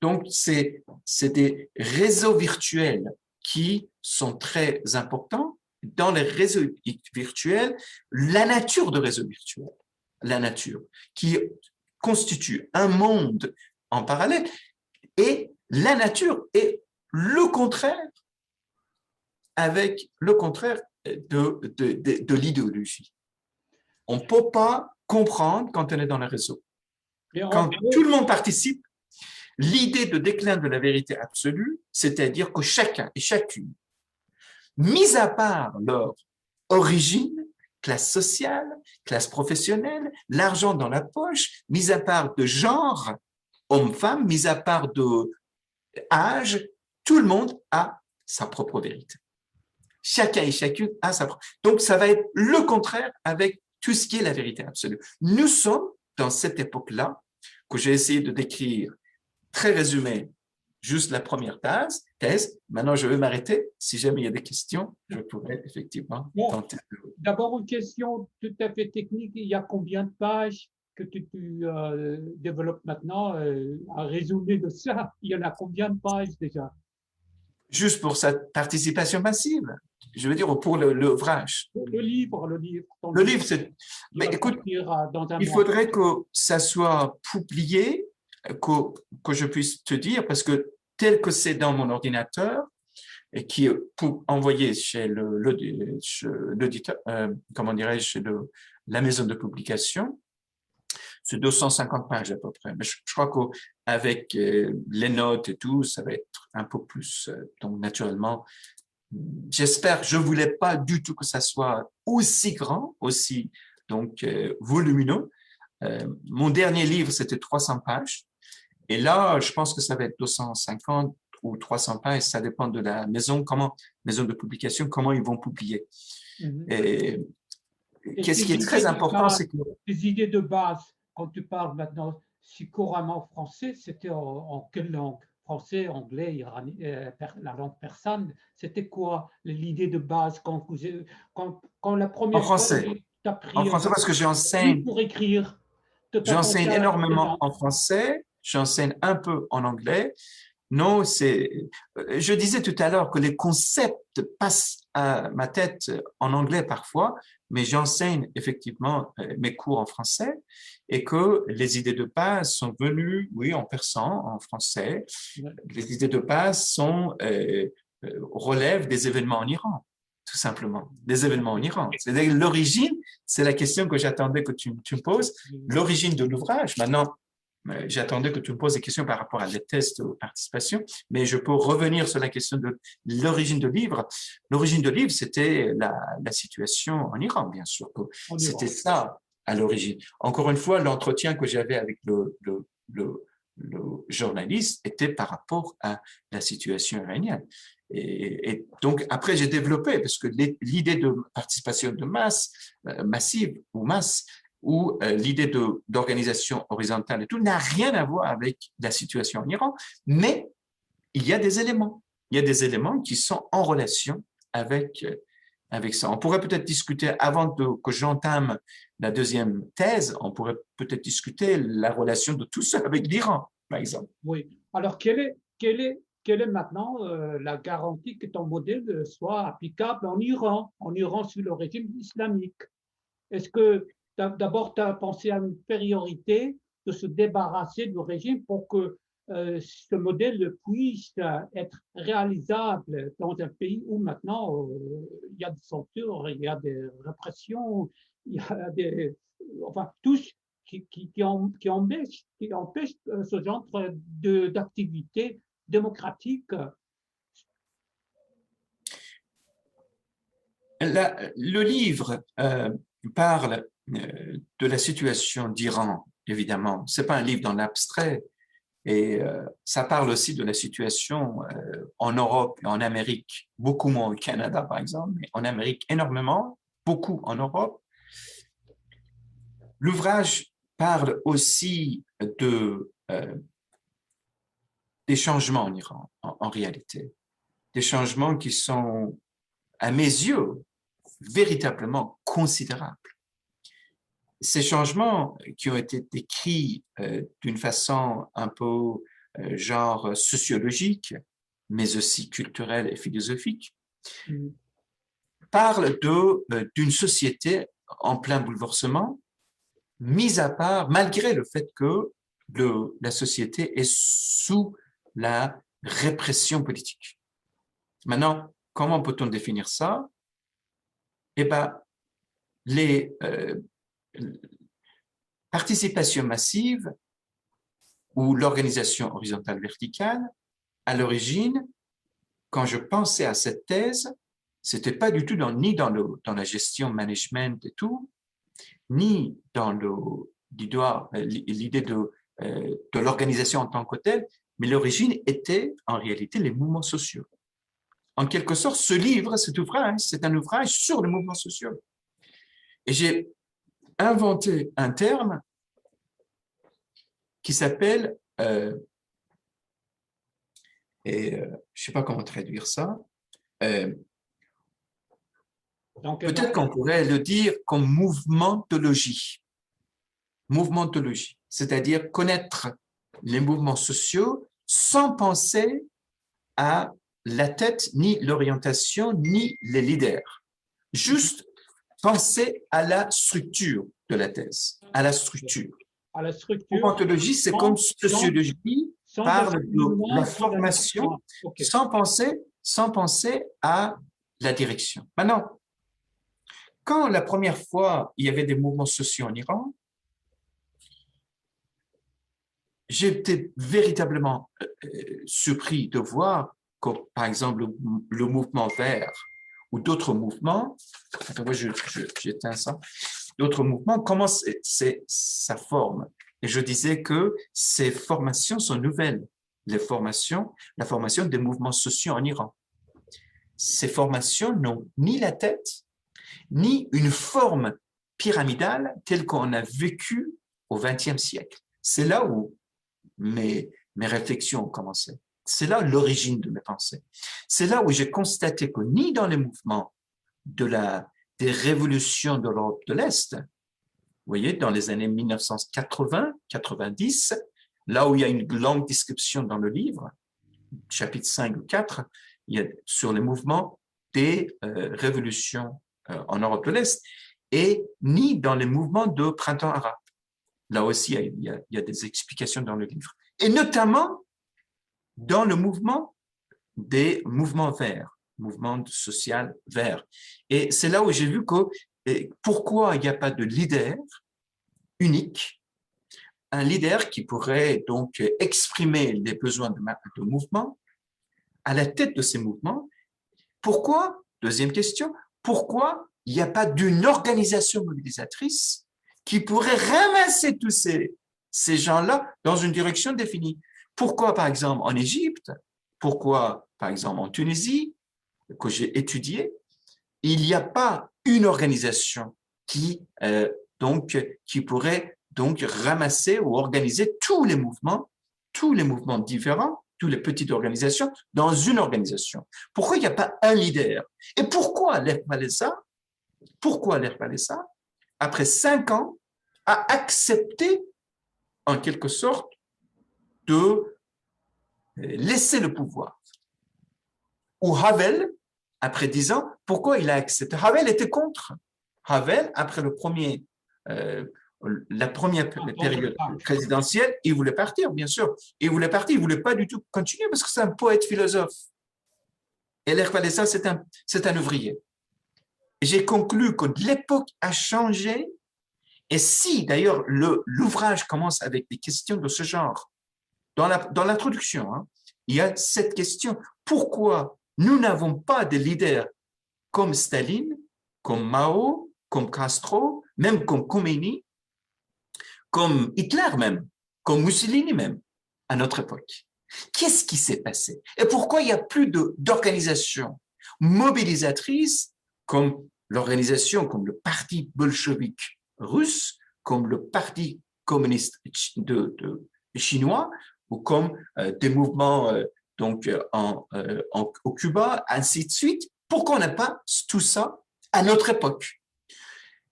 donc, c'est des réseaux virtuels qui sont très importants. Dans les réseaux virtuels, la nature de réseaux virtuels, la nature qui constitue un monde en parallèle, et la nature est le contraire de l'idéologie. On ne peut pas comprendre quand on est dans le réseau. Quand tout le monde participe, l'idée de déclin de la vérité absolue, c'est-à-dire que chacun et chacune, mis à part leur origine, classe sociale, classe professionnelle, l'argent dans la poche, mis à part de genre, homme-femme, mis à part de âge, tout le monde a sa propre vérité. Chacun et chacune a sa propre. Donc, ça va être le contraire avec tout ce qui est la vérité absolue. Nous sommes dans cette époque-là que j'ai essayé de décrire très résumé, juste la première thèse. Maintenant, je vais m'arrêter. Si jamais il y a des questions, je pourrais effectivement tenter. D'abord, une question tout à fait technique. Il y a combien de pages que tu développes maintenant à résumer de ça? Il y en a combien de pages déjà? Juste pour sa participation massive. Je veux dire, pour l'ouvrage. Le livre. Le livre, c'est... Mais écoute, il faudrait que ça soit publié, que je puisse te dire, parce que tel que c'est dans mon ordinateur, et qui est pour envoyer chez l'éditeur, comment dirais-je, chez la maison de publication, c'est 250 pages à peu près. Mais je crois qu'avec les notes et tout, ça va être un peu plus. Donc, naturellement, j'espère, je voulais pas du tout que ça soit aussi grand, aussi donc volumineux. Mon dernier livre, c'était 300 pages. Et là, je pense que ça va être 250 ou 300 pages. Ça dépend de la maison de publication, comment ils vont publier. Et qu'est-ce qui est très important, c'est que... Les idées de base, quand tu parles maintenant si couramment français, c'était en quelle langue? Français, anglais, iranien, la langue persane, c'était quoi l'idée de base quand la première fois tu as pris en français, parce que j'enseigne pour écrire? J'enseigne énormément en français, j'enseigne un peu en anglais. Non, je disais tout à l'heure que les concepts passent à ma tête en anglais parfois, mais j'enseigne effectivement mes cours en français et que les idées de base sont venues, oui, en persan, en français. Les idées de base relèvent des événements en Iran, tout simplement, des événements en Iran. C'est-à-dire l'origine, c'est la question que j'attendais que tu me poses, l'origine de l'ouvrage. Maintenant, j'attendais que tu me poses des questions par rapport à les tests de participation, mais je peux revenir sur la question de l'origine du livre. L'origine du livre, c'était la situation en Iran, bien sûr. C'était ça à l'origine. Encore une fois, l'entretien que j'avais avec le journaliste était par rapport à la situation iranienne. Et donc, après, j'ai développé, parce que l'idée de participation de masse, massive ou masse, où l'idée d'organisation horizontale et tout n'a rien à voir avec la situation en Iran, mais il y a des éléments. Il y a des éléments qui sont en relation avec ça. On pourrait peut-être discuter, avant que j'entame la deuxième thèse, on pourrait peut-être discuter la relation de tout ça avec l'Iran, par exemple. Oui. Alors, quelle est maintenant la garantie que ton modèle soit applicable en Iran sous le régime islamique? Est-ce que d'abord, tu as pensé à une priorité de se débarrasser du régime pour que ce modèle puisse être réalisable dans un pays où maintenant il y a des censures, il y a des répressions, il y a enfin, tout ce qui empêche ce genre d'activité démocratique? Le livre parle de la situation d'Iran, évidemment. C'est pas un livre dans l'abstrait. Et ça parle aussi de la situation en Europe et en Amérique, beaucoup moins au Canada, par exemple, mais en Amérique énormément, beaucoup en Europe. L'ouvrage parle aussi des changements en Iran, en réalité. Des changements qui sont, à mes yeux, véritablement considérables. Ces changements qui ont été décrits d'une façon un peu genre sociologique, mais aussi culturelle et philosophique, parlent d'une société en plein bouleversement, mise à part, malgré le fait que la société est sous la répression politique. Maintenant, comment peut-on définir ça? Eh bien, les participations massives ou l'organisation horizontale verticale, à l'origine, quand je pensais à cette thèse, c'était pas du tout ni dans la gestion management et tout, ni dans l'idée de l'organisation en tant que telle, mais l'origine était en réalité les mouvements sociaux. En quelque sorte, ce livre, cet ouvrage, c'est un ouvrage sur les mouvements sociaux. Et j'ai inventé un terme qui s'appelle, je ne sais pas comment traduire ça, peut-être qu'on pourrait le dire comme mouvementologie. Mouvementologie, c'est-à-dire connaître les mouvements sociaux sans penser à la tête, ni l'orientation, ni les leaders. Juste penser à la structure de la thèse, à la structure. À la structure. Mouvementologie, c'est comme sociologie parle de la formation sans penser à la direction. Maintenant, quand la première fois il y avait des mouvements sociaux en Iran, j'étais véritablement surpris de voir que, par exemple, le mouvement vert ou d'autres mouvements, moi j'éteins ça, d'autres mouvements, comment ça forme. Et je disais que ces formations sont nouvelles, la formation des mouvements sociaux en Iran. Ces formations n'ont ni la tête, ni une forme pyramidale telle qu'on a vécu au XXe siècle. C'est là où mes réflexions ont commencé. C'est là l'origine de mes pensées. C'est là où j'ai constaté que ni dans les mouvements des révolutions de l'Europe de l'Est, vous voyez, dans les années 1980, 90, là où il y a une longue description dans le livre, chapitre 5 ou 4, il y a sur les mouvements des révolutions en Europe de l'Est, et ni dans les mouvements de printemps arabe. Là aussi, il y a des explications dans le livre. Et notamment dans le mouvement des mouvements verts, mouvement social vert. Et c'est là où j'ai vu que pourquoi il n'y a pas de leader unique, un leader qui pourrait donc exprimer les besoins de mouvement à la tête de ces mouvements. Pourquoi, deuxième question, pourquoi il n'y a pas d'une organisation mobilisatrice qui pourrait ramasser tous ces gens-là dans une direction définie? Pourquoi, par exemple, en Égypte? Pourquoi, par exemple, en Tunisie, que j'ai étudié, il n'y a pas une organisation qui pourrait donc ramasser ou organiser tous les mouvements différents, toutes les petites organisations, dans une organisation. Pourquoi il n'y a pas un leader? Et pourquoi l'Erbalesa, après 5 ans, a accepté, en quelque sorte, de laisser le pouvoir? Ou Havel, après 10 ans, pourquoi il a accepté? Havel était contre. Havel, après la première période présidentielle, il voulait partir, bien sûr. Il voulait partir, il voulait pas du tout continuer parce que c'est un poète philosophe. Et l'Erbalesa, c'est un ouvrier. J'ai conclu que l'époque a changé. Et si, d'ailleurs, l'ouvrage commence avec des questions de ce genre, dans l'introduction, il y a cette question. Pourquoi nous n'avons pas de leaders comme Staline, comme Mao, comme Castro, même comme Khomeini, comme Hitler même, comme Mussolini même, à notre époque? Qu'est-ce qui s'est passé? Et pourquoi il n'y a plus d'organisation mobilisatrice comme l'organisation, comme le parti bolchevique russe, comme le parti communiste chinois, ou comme des mouvements au Cuba, ainsi de suite? Pourquoi on n'a pas tout ça à notre époque?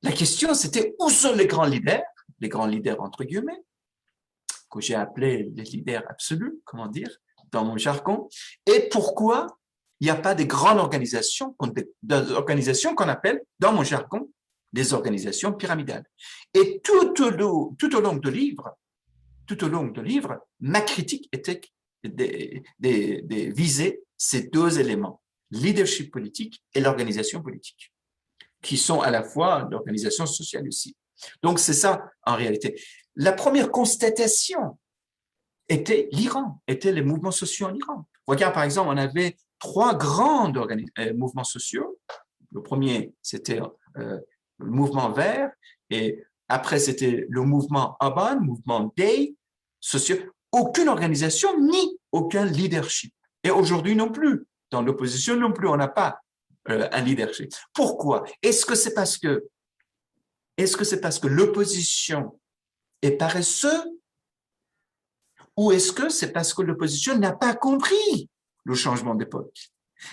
La question, c'était où sont les grands leaders entre guillemets, que j'ai appelés les leaders absolus, comment dire, dans mon jargon, et pourquoi il n'y a pas de grandes organisations, des organisations qu'on appelle, dans mon jargon, des organisations pyramidales. Et tout au long de livre, ma critique était de viser ces deux éléments, leadership politique et l'organisation politique, qui sont à la fois l'organisation sociale aussi. Donc, c'est ça, en réalité. La première constatation était l'Iran, étaient les mouvements sociaux en Iran. Regarde, par exemple, on avait 3 grands mouvements sociaux. Le premier, c'était le mouvement vert, et après, c'était le mouvement Aban, mouvement Day, sociaux. Aucune organisation ni aucun leadership. Et aujourd'hui non plus. Dans l'opposition non plus, on n'a pas un leadership. Pourquoi? Est-ce que c'est parce que l'opposition est paresseuse, ou est-ce que c'est parce que l'opposition n'a pas compris le changement d'époque?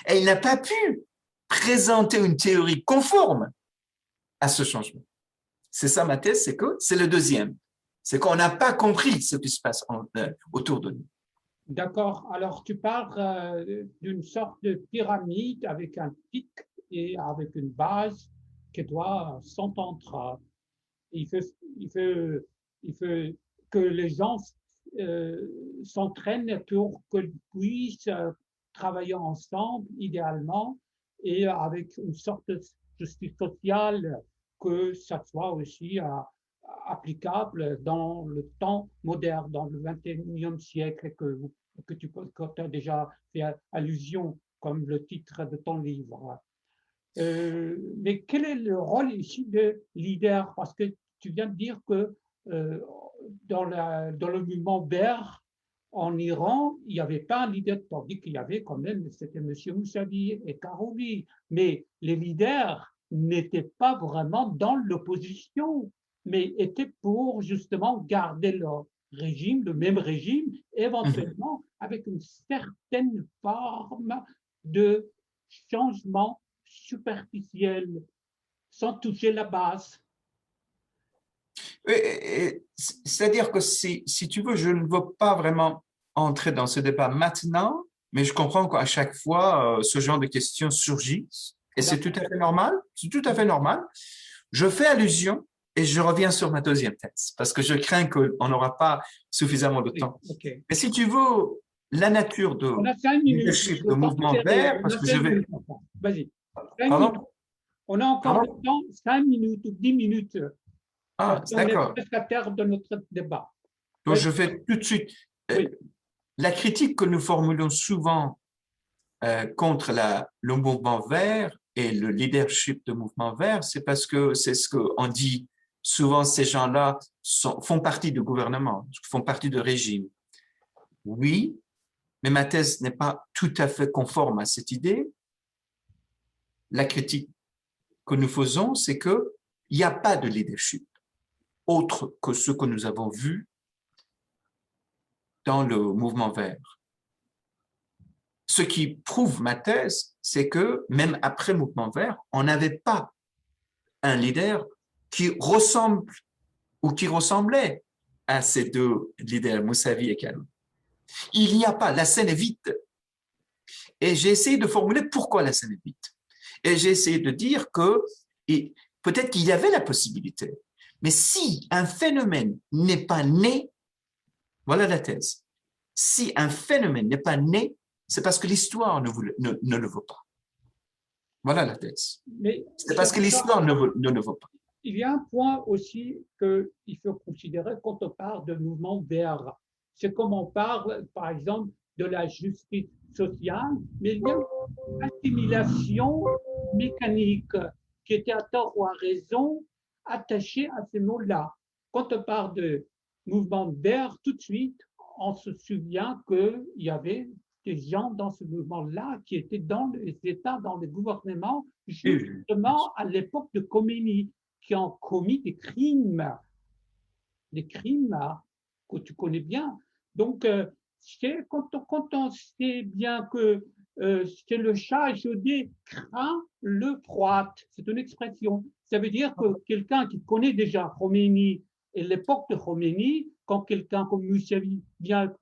Et il n'a pas pu présenter une théorie conforme à ce changement. C'est ça ma thèse, c'est que c'est le deuxième. C'est qu'on n'a pas compris ce qui se passe autour de nous. D'accord. Alors, tu parles d'une sorte de pyramide avec un pic et avec une base qui doit s'entendre. Il faut que les gens s'entraînent pour qu'ils puissent travailler ensemble, idéalement, et avec une sorte de justice sociale, que ça soit aussi applicable dans le temps moderne, dans le 21e siècle, que tu as déjà fait allusion, comme le titre de ton livre. Mais quel est le rôle ici de leader? Parce que tu viens de dire que dans le mouvement vert en Iran, il n'y avait pas un leader, tandis qu'il y avait quand même, c'était M. Mousavi et Karoui. Mais les leaders n'étaient pas vraiment dans l'opposition, mais étaient pour justement garder leur régime, le même régime, éventuellement avec une certaine forme de changement superficiel, sans toucher la base. C'est-à-dire que si tu veux, je ne veux pas vraiment entrer dans ce débat maintenant, mais je comprends qu'à chaque fois, ce genre de questions surgissent, et c'est tout à fait normal, c'est tout à fait normal. Je fais allusion et je reviens sur ma deuxième thèse, parce que je crains qu'on n'aura pas suffisamment de temps. Okay. Mais si tu veux, la nature de On a 5 minutes. leadership de mouvement vert, parce que je vais... Vas-y. Pardon? On a encore le temps, 5 minutes ou 10 minutes. Ah, d'accord. On est presque à terme de notre débat. Donc, je vais tout de suite... Oui. La critique que nous formulons souvent contre le mouvement vert et le leadership de mouvement vert, c'est parce que c'est ce qu'on dit souvent, ces gens-là font partie du gouvernement, font partie du régime. Oui, mais ma thèse n'est pas tout à fait conforme à cette idée. La critique que nous faisons, c'est qu'il n'y a pas de leadership autre que ce que nous avons vu dans le mouvement vert. Ce qui prouve ma thèse, c'est que même après le mouvement vert, on n'avait pas un leader qui ressemble ou qui ressemblait à ces deux leaders, Moussavi et Kaloun. Il n'y a pas, la scène est vide. Et j'ai essayé de formuler pourquoi la scène est vide. Et j'ai essayé de dire que peut-être qu'il y avait la possibilité, mais si un phénomène n'est pas né, voilà la thèse. Si un phénomène n'est pas né, c'est parce que l'histoire ne le veut pas. Voilà la thèse. C'est parce que l'histoire ne le veut pas. Il y a un point aussi qu'il faut considérer quand on parle de mouvement vert. C'est comme on parle, par exemple, de la justice sociale, mais il y a une assimilation mécanique qui était à tort ou à raison attachée à ce mot-là. Quand on parle de mouvement vert, tout de suite, on se souvient qu'il y avait des gens dans ce mouvement-là qui étaient dans les États, dans les gouvernements, justement à l'époque de Khomeini, qui ont commis des crimes que tu connais bien. Donc, quand on sait bien que c'est le chat échaudé craint le froid, c'est une expression. Ça veut dire que quelqu'un qui connaît déjà Khomeini et l'époque de Khomeini, quand quelqu'un comme Moussavi vient,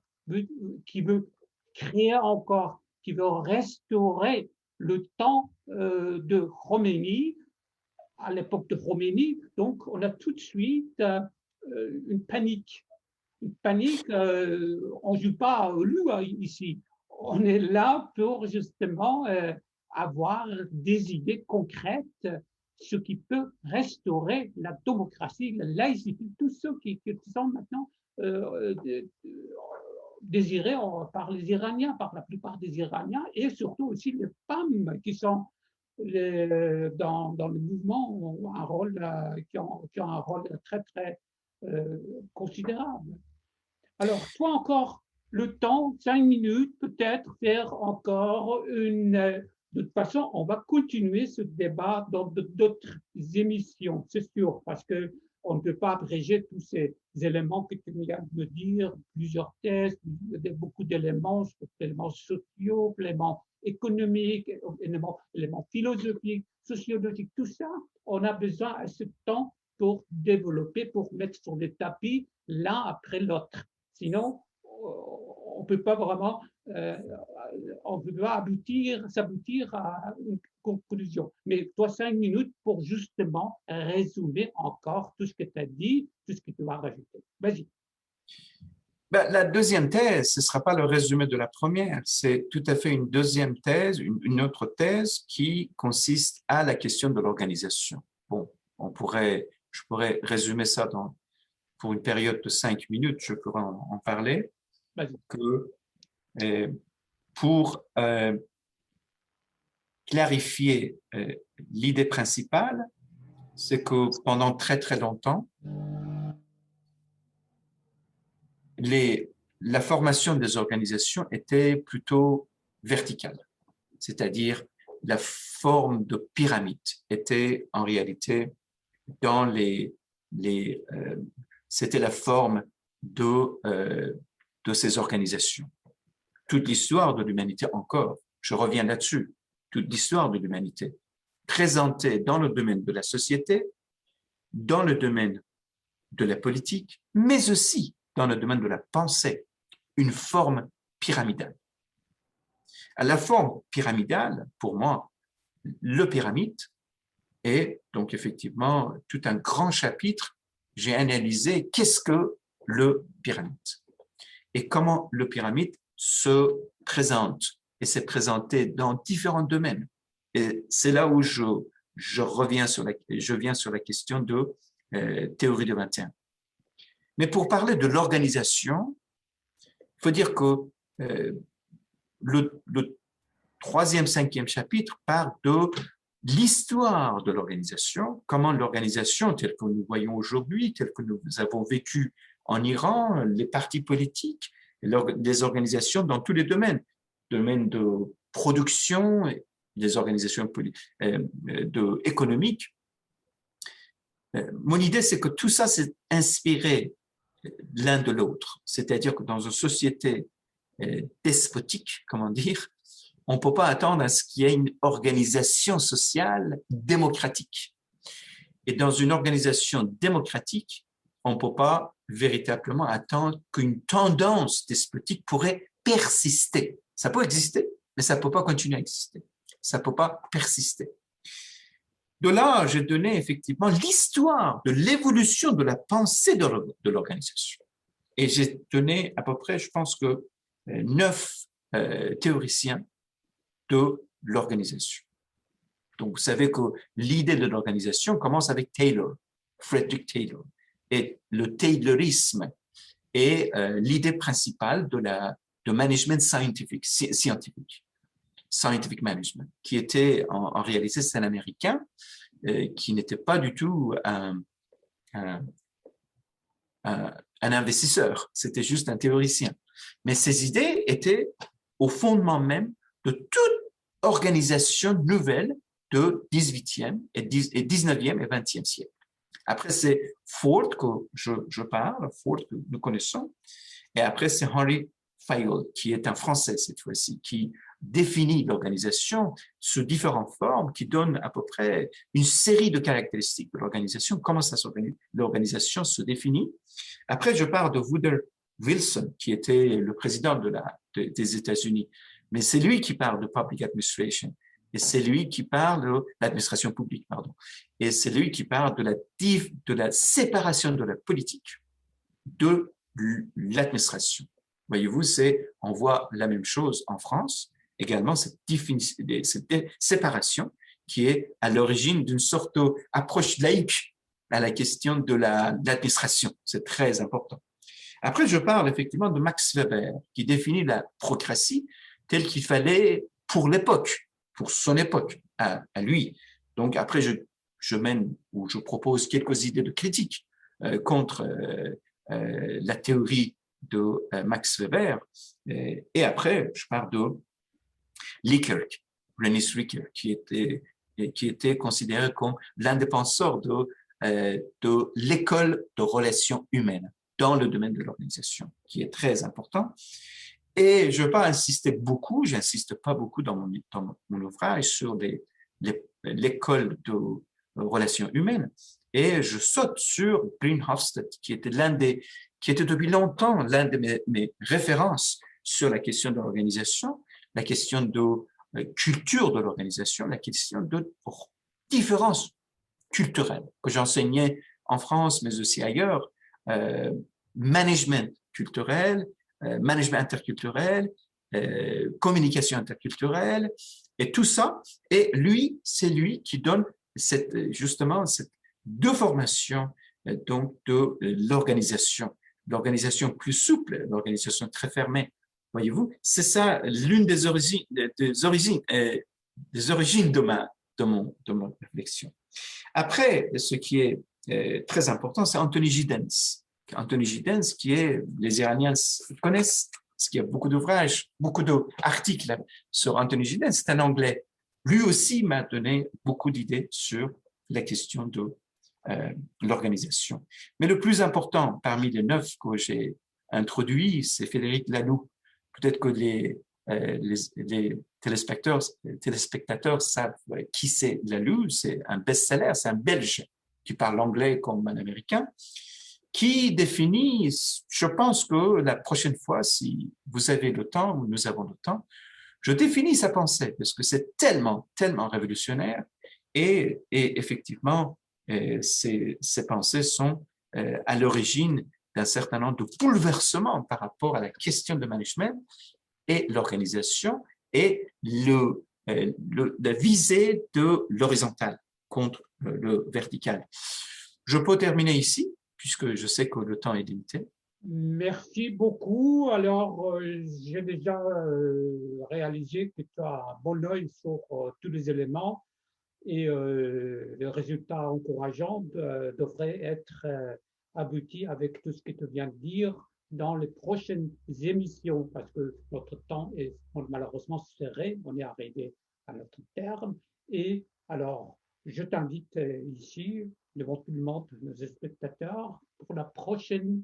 qui veut créer encore, qui veut restaurer le temps de Khomeini, à l'époque de Khomeini, donc on a tout de suite une panique. Une panique, on ne joue pas au loup ici. On est là pour justement avoir des idées concrètes, ce qui peut restaurer la démocratie, la laïcité, tous ceux qui sont maintenant désirés par les Iraniens, par la plupart des Iraniens, et surtout aussi les femmes qui sont dans le mouvement ont un rôle, qui ont un rôle très, très considérable. Alors, toi encore, le temps, 5 minutes, peut-être faire encore une... De toute façon, on va continuer ce débat dans d'autres émissions, c'est sûr, parce qu'on ne peut pas abréger tous ces éléments que tu viens de me dire, plusieurs thèses, beaucoup d'éléments sociaux, éléments économiques, éléments philosophiques, sociologiques, tout ça, on a besoin à ce temps pour développer, pour mettre sur les tapis l'un après l'autre. Sinon, on ne peut pas vraiment on peut pas s'aboutir à une conclusion. Mais toi, 5 minutes pour justement résumer encore tout ce que tu as dit, tout ce que tu vas rajouter. Vas-y. Ben, la deuxième thèse, ce ne sera pas le résumé de la première, c'est tout à fait une deuxième thèse, une autre thèse qui consiste à la question de l'organisation. Bon, je pourrais résumer ça pour une période de 5 minutes, je pourrais en parler. Que, pour clarifier l'idée principale, c'est que pendant très très longtemps, la formation des organisations était plutôt verticale, c'est-à-dire la forme de pyramide était en réalité dans c'était la forme de ces organisations. Toute l'histoire de l'humanité encore, je reviens là-dessus, toute l'histoire de l'humanité, présentée dans le domaine de la société, dans le domaine de la politique, mais aussi dans le domaine de la pensée, une forme pyramidale. À la forme pyramidale, pour moi, le pyramide est donc effectivement tout un grand chapitre. J'ai analysé qu'est-ce que le pyramide et comment le pyramide se présente et s'est présenté dans différents domaines. Et c'est là où je viens sur la question de théorie de 21. Mais pour parler de l'organisation, il faut dire que le troisième, cinquième chapitre parle de l'histoire de l'organisation, comment l'organisation telle que nous voyons aujourd'hui, telle que nous avons vécu en Iran, les partis politiques, les organisations dans tous les domaines, de production, les organisations économiques. Mon idée, c'est que tout ça s'est inspiré l'un de l'autre, c'est-à-dire que dans une société despotique, comment dire, on ne peut pas attendre à ce qu'il y ait une organisation sociale démocratique. Et dans une organisation démocratique, on ne peut pas véritablement attendre qu'une tendance despotique pourrait persister. Ça peut exister, mais ça ne peut pas continuer à exister. Ça ne peut pas persister. De là, j'ai donné effectivement l'histoire de l'évolution de la pensée de l'organisation. Et j'ai donné à peu près, je pense que 9 théoriciens de l'organisation. Donc, vous savez que l'idée de l'organisation commence avec Taylor, Frederick Taylor. Et le Taylorisme est l'idée principale de management scientifique, scientific management, qui était en réalité, c'est un Américain qui n'était pas du tout un investisseur, c'était juste un théoricien. Mais ses idées étaient au fondement même de toute organisation nouvelle de 18e et 19e et 20e siècle. Après, c'est Ford que je parle, Ford que nous connaissons, et après, c'est Henry Fayol, qui est un Français cette fois-ci, qui définit l'organisation sous différentes formes, qui donne à peu près une série de caractéristiques de l'organisation, comment ça s'organise, l'organisation se définit. Après, je parle de Woodrow Wilson, qui était le président des États-Unis, mais c'est lui qui parle de public administration, et c'est lui qui parle de l'administration publique, pardon, et c'est lui qui parle de la séparation de la politique de l'administration. Voyez-vous, on voit la même chose en France, également cette séparation qui est à l'origine d'une sorte d'approche laïque à la question de l'administration. C'est très important. Après, je parle effectivement de Max Weber, qui définit la procratie telle qu'il fallait pour l'époque, pour son époque, à lui. Donc après, je propose quelques idées de critique contre la théorie de Max Weber. Et après, je parle de Likert, René Ricker, qui était considéré comme l'un des penseurs de l'école de relations humaines dans le domaine de l'organisation, qui est très important. Et je ne vais pas insister beaucoup, j'insiste pas beaucoup dans mon ouvrage sur l'école de relations humaines, et je saute sur Greenhofstadt, qui était depuis longtemps l'un de mes références sur la question de l'organisation, la question de culture de l'organisation, la question de différences culturelles que j'enseignais en France, mais aussi ailleurs, management culturel, management interculturel, communication interculturelle, et tout ça. Et c'est lui qui donne justement cette déformation donc de l'organisation plus souple, l'organisation très fermée. Voyez-vous, c'est ça l'une des origines de mon réflexion. Après, ce qui est très important, c'est Anthony Giddens. Anthony Giddens, les Iraniens connaissent, parce qu'il y a beaucoup d'ouvrages, beaucoup d'articles sur Anthony Giddens, c'est un Anglais. Lui aussi m'a donné beaucoup d'idées sur la question de l'organisation. Mais le plus important parmi les 9 que j'ai introduits, c'est Frédéric Laloux. Peut-être que les téléspectateurs savent qui c'est Laloux. C'est un best-seller, c'est un Belge qui parle anglais comme un Américain, qui définit, je pense que la prochaine fois, si vous avez le temps, ou nous avons le temps, je définis sa pensée parce que c'est tellement, tellement révolutionnaire et effectivement, ces pensées sont à l'origine d'un certain nombre de bouleversements par rapport à la question de management et l'organisation et la visée de l'horizontal contre le vertical. Je peux terminer ici, puisque je sais que le temps est limité. Merci beaucoup. Alors, j'ai déjà réalisé que tu as un bon œil sur tous les éléments et le résultat encourageant devrait être abouti avec tout ce que tu viens de dire dans les prochaines émissions, parce que notre temps est malheureusement serré, on est arrivé à notre terme. Et alors, je t'invite ici, devant tout le monde, nos spectateurs, pour la prochaine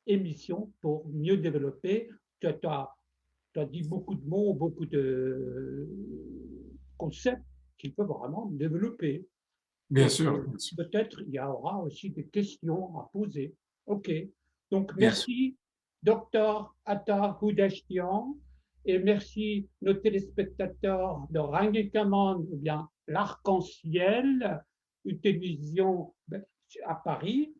émission pour mieux développer. Tu as dit beaucoup de mots, beaucoup de concepts qu'il peut vraiment développer. Bien sûr. Peut-être il y aura aussi des questions à poser. OK. Donc, Bien sûr. merci, Dr. Atta Houdashtian, et merci nos téléspectateurs de Rangekaman, ou bien l'Arc-en-Ciel, une télévision à Paris.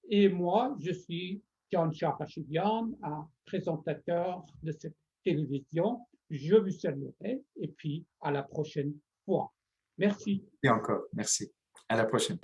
Et moi, je suis John Sharpashidian, un présentateur de cette télévision. Je vous saluerai et puis à la prochaine fois. Merci. Et encore, merci. À la prochaine.